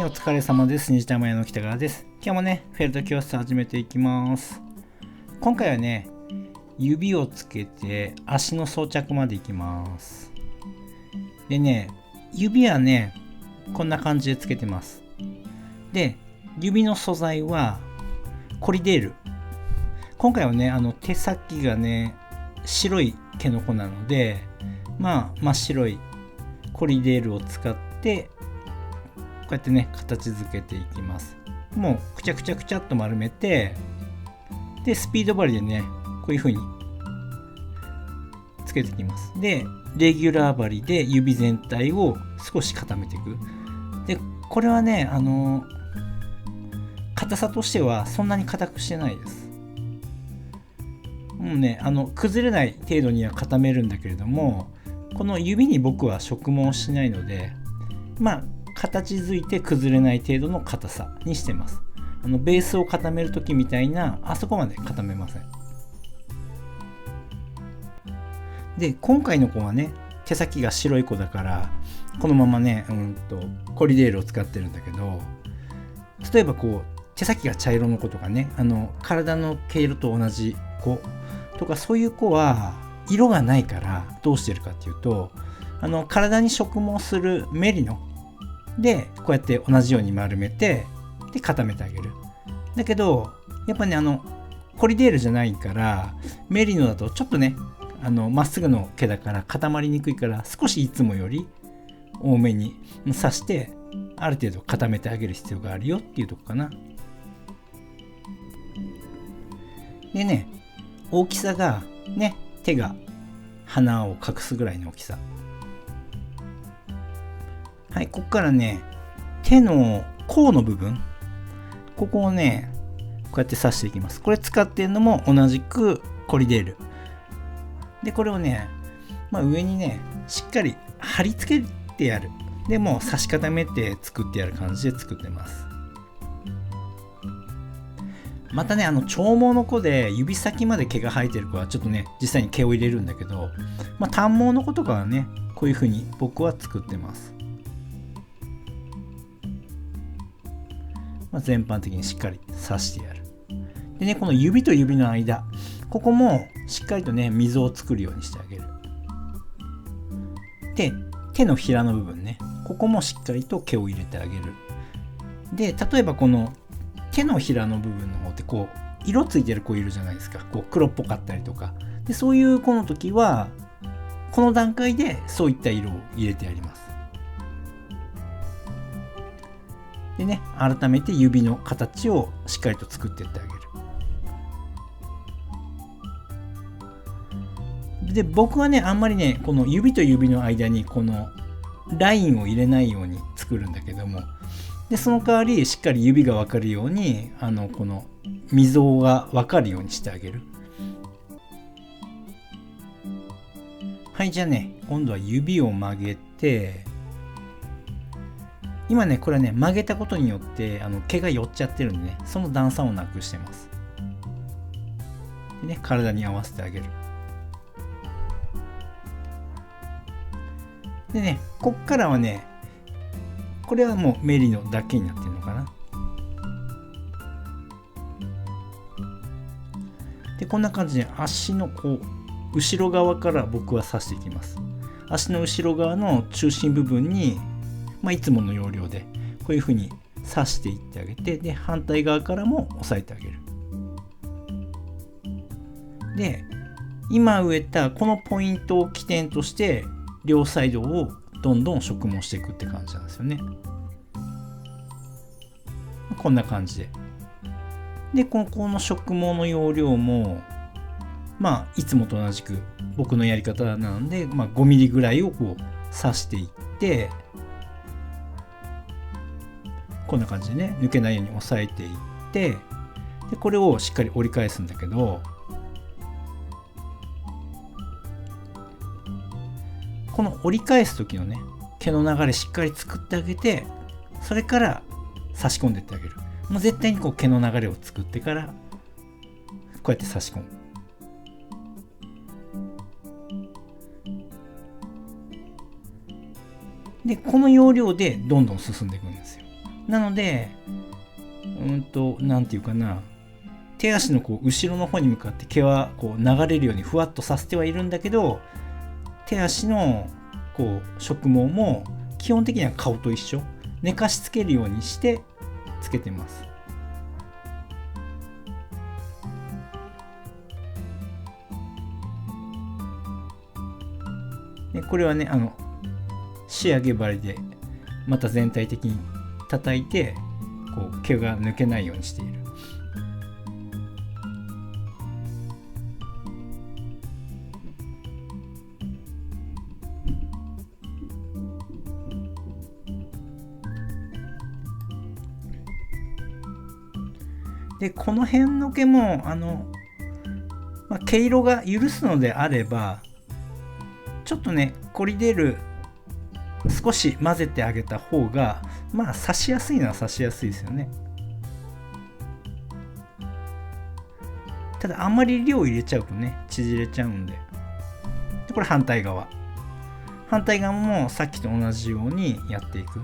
お疲れ様です。虹玉屋の北川です。今日もね、フェルト教室始めていきます。今回はね、指をつけて足の装着までいきます。でね、指はね、こんな感じでつけてます。で、指の素材はコリデール。今回はね、手先がね、白い毛の粉なので、真っ白いコリデールを使ってこうやってね形付けていきます。もうくちゃくちゃくちゃっと丸めて、でスピード針でねこういう風につけていきます。でレギュラー針で指全体を少し固めていく。でこれはね硬さとしてはそんなに硬くしてないです。もうね崩れない程度には固めるんだけれども、この指に僕は植毛しないので、形づいて崩れない程度の硬さにしてます。ベースを固める時みたいなあそこまで固めません。で今回の子はね手先が白い子だからこのままねコリデールを使ってるんだけど、例えばこう手先が茶色の子とかね体の毛色と同じ子とか、そういう子は色がないからどうしてるかっていうと、体に植毛するメリノでこうやって同じように丸めてで固めてあげる。だけどやっぱねコリデールじゃないからメリノだとちょっとねまっすぐの毛だから固まりにくいから、少しいつもより多めに刺してある程度固めてあげる必要があるよっていうとこかな。でね、大きさがね手が鼻を隠すぐらいの大きさ。はい、ここからね手の甲の部分、ここをねこうやって刺していきます。これ使ってるのも同じくコリデールで、これをね、上にねしっかり貼り付けてやる。でもう刺し固めて作ってやる感じで作ってます。またね長毛の子で指先まで毛が生えてる子はちょっとね実際に毛を入れるんだけど、短毛の子とかはねこういう風に僕は作ってます。全般的にしっかり刺してやる。でね、この指と指の間、ここもしっかりとね溝を作るようにしてあげる。で手のひらの部分ね、ここもしっかりと毛を入れてあげる。で例えばこの手のひらの部分の方ってこう色ついてる子いるじゃないですか。こう黒っぽかったりとかで、そういう子の時はこの段階でそういった色を入れてやります。でね、改めて指の形をしっかりと作っていってあげる。で僕はねあんまりねこの指と指の間にこのラインを入れないように作るんだけども、でその代わりしっかり指が分かるようにこの溝が分かるようにしてあげる。はい、じゃあね今度は指を曲げて、今ねこれはね曲げたことによって毛が寄っちゃってるんでね、その段差をなくしてます。でね、体に合わせてあげる。でね、こっからはねこれはもうメリノだけになってるのかな。でこんな感じで足のこう後ろ側から僕は刺していきます。足の後ろ側の中心部分に、いつもの要領でこういう風に刺していってあげて、で反対側からも押さえてあげる。で今植えたこのポイントを起点として両サイドをどんどん植毛していくって感じなんですよね。こんな感じで。でこの植毛の要領もいつもと同じく僕のやり方なので、5ミリぐらいをこう刺していって、こんな感じでね抜けないように押さえていって、でこれをしっかり折り返すんだけど、この折り返す時のね毛の流れしっかり作ってあげて、それから差し込んでいってあげる。もう絶対にこう毛の流れを作ってからこうやって差し込む。でこの要領でどんどん進んでいくんですよ。なのでなんていうかな、手足のこう後ろの方に向かって毛はこう流れるようにふわっとさせてはいるんだけど、手足のこう植毛も基本的には顔と一緒、寝かしつけるようにしてつけてます。でこれはね仕上げ針でまた全体的に叩いてこう毛が抜けないようにしている。でこの辺の毛も毛色が許すのであればちょっとねコリデール少し混ぜてあげた方がまあ刺しやすいのは刺しやすいですよね。ただあんまり量入れちゃうとね縮れちゃうんで。でこれ反対側もさっきと同じようにやっていく。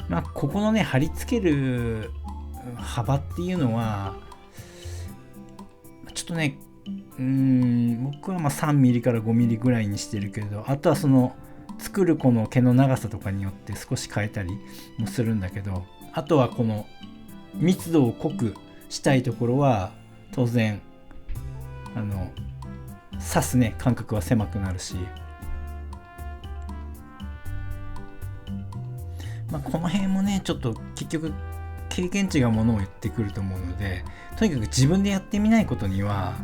まあここのね貼り付ける幅っていうのはちょっとね僕はまあ3ミリから5ミリぐらいにしてるけど、あとはその作るこの毛の長さとかによって少し変えたりもするんだけど、あとはこの密度を濃くしたいところは当然刺すね間隔は狭くなるし、まあ、この辺もねちょっと結局経験値がものを言ってくると思うので、とにかく自分でやってみないことには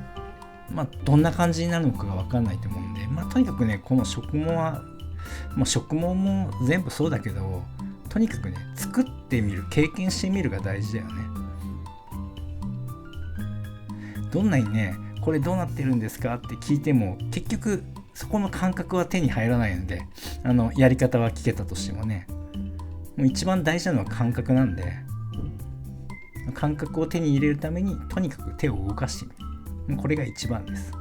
まあどんな感じになるのかが分かんないと思うんで、まあとにかくねこの植毛は、まあ、植毛も全部そうだけど、とにかくね作ってみる、経験してみるが大事だよね。どんなにねこれどうなってるんですかって聞いても結局そこの感覚は手に入らないので、やり方は聞けたとしてもね、もう一番大事なのは感覚なんで、感覚を手に入れるためにとにかく手を動かしてみる、これが一番です。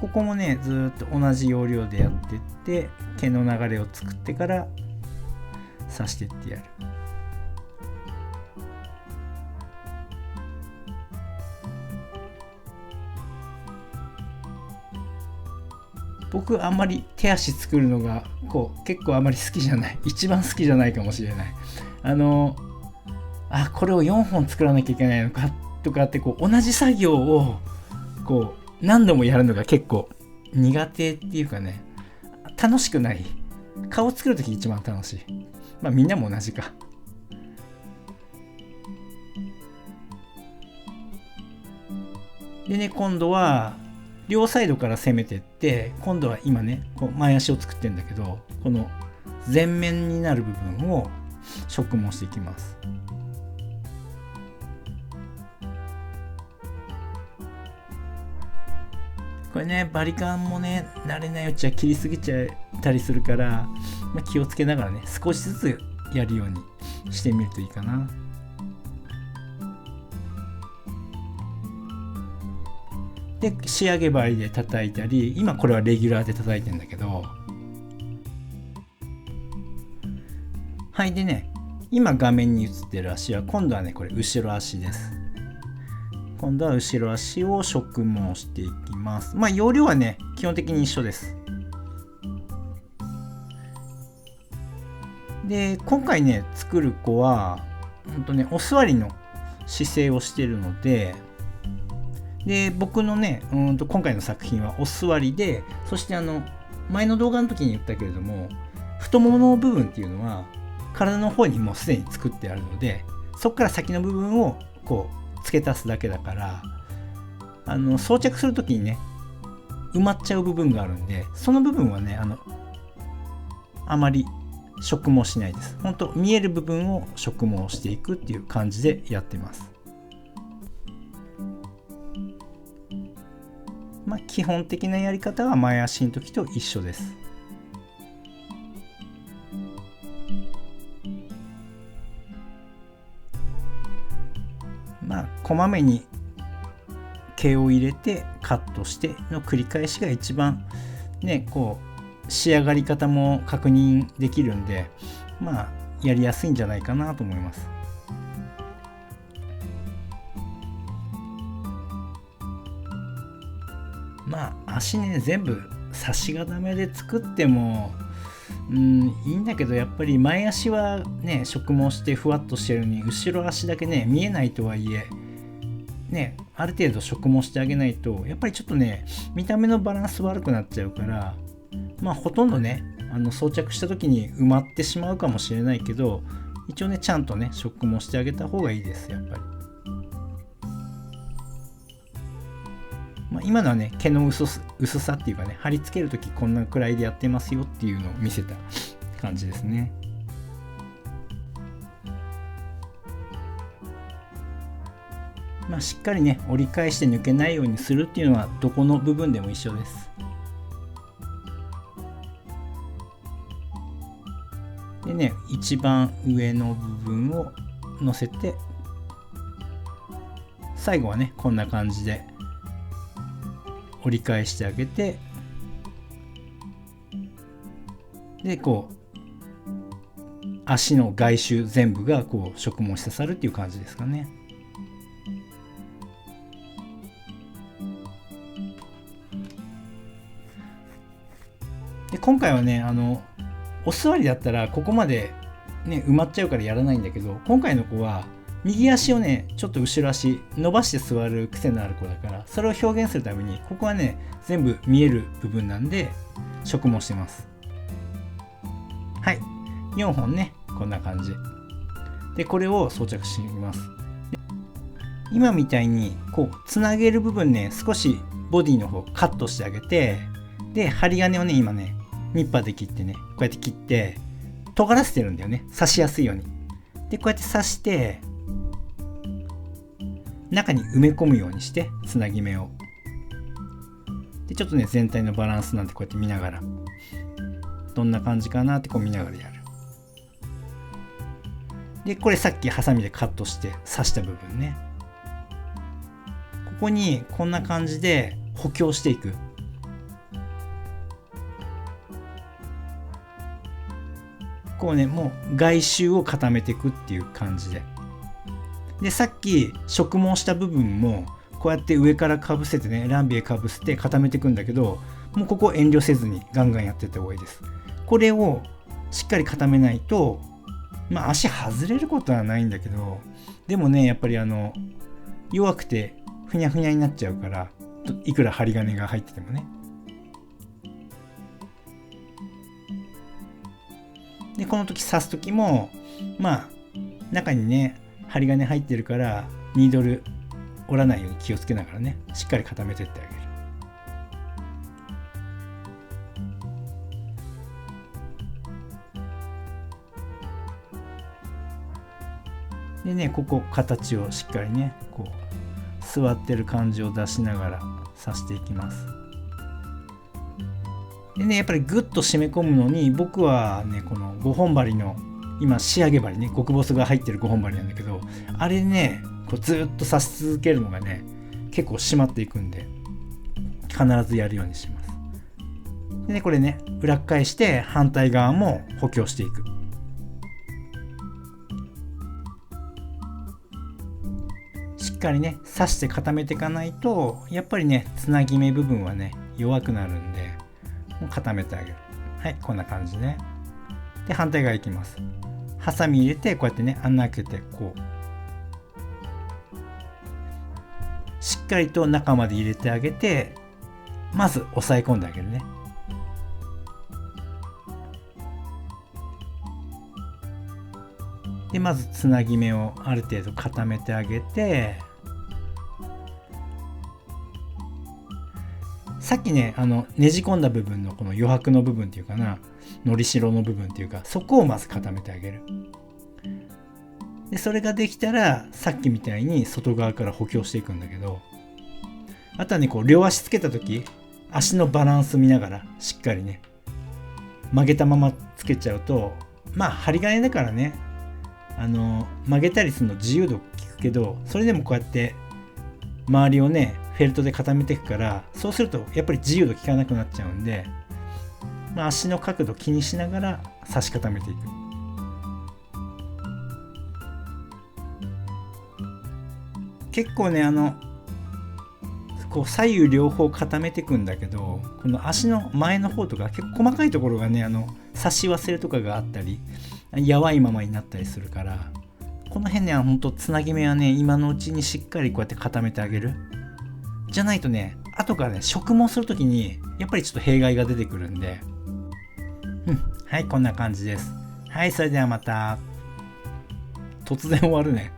ここもねずっと同じ要領でやってって毛の流れを作ってから刺してってやる。僕あんまり手足作るのが結構あんまり好きじゃない、一番好きじゃないかもしれない。これを4本作らなきゃいけないのかとかって同じ作業を何度もやるのが結構苦手っていうかね、楽しくない。顔作るとき一番楽しい。まあみんなも同じか。でね今度は両サイドから攻めてって、今度は今ね前足を作ってるんだけど、この前面になる部分を植毛していきます。これねバリカンもね慣れないうちは切りすぎちゃったりするから、気をつけながらね少しずつやるようにしてみるといいかな。で仕上げ針で叩いたり、今これはレギュラーで叩いてんだけど、はいでね今画面に映ってる足は今度はねこれ後ろ足です。今度は後ろ足を植毛していきます。まあ容量はね基本的に一緒です。で今回ね作る子はお座りの姿勢をしてるので、僕のね今回の作品はお座りで、そして前の動画の時に言ったけれども太ももの部分っていうのは体の方にもうすでに作ってあるので、そこから先の部分を付け足すだけだから、装着する時にね埋まっちゃう部分があるんで、その部分はねあまり植毛しないです。本当見える部分を植毛していくっていう感じでやってます。まあ基本的なやり方は前足の時と一緒です。まあこまめに毛を入れてカットしての繰り返しが一番ね、こう仕上がり方も確認できるんで、まあやりやすいんじゃないかなと思います。まあ足ね、全部差し固めで作ってもいいんだけど、やっぱり前足はね植毛してふわっとしてるのに、後ろ足だけね見えないとはいえね、ある程度植毛してあげないと、やっぱりちょっとね見た目のバランス悪くなっちゃうから、まあほとんどね装着した時に埋まってしまうかもしれないけど、一応ねちゃんとね植毛してあげた方がいいです、やっぱり。まあ、今のはね毛の薄さっていうかね、貼り付ける時こんなくらいでやってますよっていうのを見せた感じですね。まあ、しっかりね折り返して抜けないようにするっていうのはどこの部分でも一緒です。でね、一番上の部分を乗せて、最後はねこんな感じで折り返してあげて、でこう足の外周全部がこう植毛し刺さるっていう感じですかね。で今回はねお座りだったらここまでね埋まっちゃうからやらないんだけど、今回の子は右足をねちょっと後ろ足伸ばして座る癖のある子だから、それを表現するためにここはね全部見える部分なんで植毛してます。はい、4本ねこんな感じで、これを装着します。今みたいにこうつなげる部分ね、少しボディの方カットしてあげて、で針金をね今ねニッパーで切ってね、こうやって切って尖らせてるんだよね、刺しやすいように。でこうやって刺して中に埋め込むようにして、つなぎ目をでちょっとね全体のバランスなんてこうやって見ながら、どんな感じかなってこう見ながらやる。でこれさっきハサミでカットして刺した部分ね、ここにこんな感じで補強していく。こうねもう外周を固めていくっていう感じで、でさっき植毛した部分もこうやって上からかぶせてね、ランビエかぶせて固めていくんだけど、もうここ遠慮せずにガンガンやっていった方がいいです。これをしっかり固めないと、まあ足外れることはないんだけど、でもねやっぱり弱くてふにゃふにゃになっちゃうから、いくら針金が入っててもね。でこの時刺す時もまあ中にね針金入ってるから、ニードル折らないように気をつけながらねしっかり固めてってあげる。でねここ形をしっかりねこう座ってる感じを出しながら刺していきます。でねやっぱりグッと締め込むのに、僕はねこの5本針の今仕上げ針ね、極細が入ってる5本針なんだけど、あれねこうずっと刺し続けるのがね結構締まっていくんで、必ずやるようにします。でねこれね裏返して反対側も補強していく。しっかりね刺して固めていかないと、やっぱりねつなぎ目部分はね弱くなるんで、もう固めてあげる。はい、こんな感じね。で反対側いきます。ハサミ入れてこうやってね穴開けて、こうしっかりと中まで入れてあげて、まず押さえ込んであげるね。でまずつなぎ目をある程度固めてあげて、さっきねねじ込んだ部分のこの余白の部分っていうかな、のりしろの部分っていうか、そこをまず固めてあげる。でそれができたらさっきみたいに外側から補強していくんだけど、あとはねこう両足つけた時足のバランス見ながらしっかりね曲げたままつけちゃうと、まあ針金だからね曲げたりするの自由度効くけど、それでもこうやって周りをねフェルトで固めていくから、そうするとやっぱり自由度効かなくなっちゃうんで、足の角度気にしながら差し固めていく。結構ねこう左右両方固めていくんだけど、この足の前の方とか結構細かいところがね差し忘れとかがあったり、やわいままになったりするから、この辺ねほんとつなぎ目はね今のうちにしっかりこうやって固めてあげる。じゃないとね後からね植毛するときにやっぱりちょっと弊害が出てくるんで、はい、こんな感じです。はい、それではまた。突然終わるね。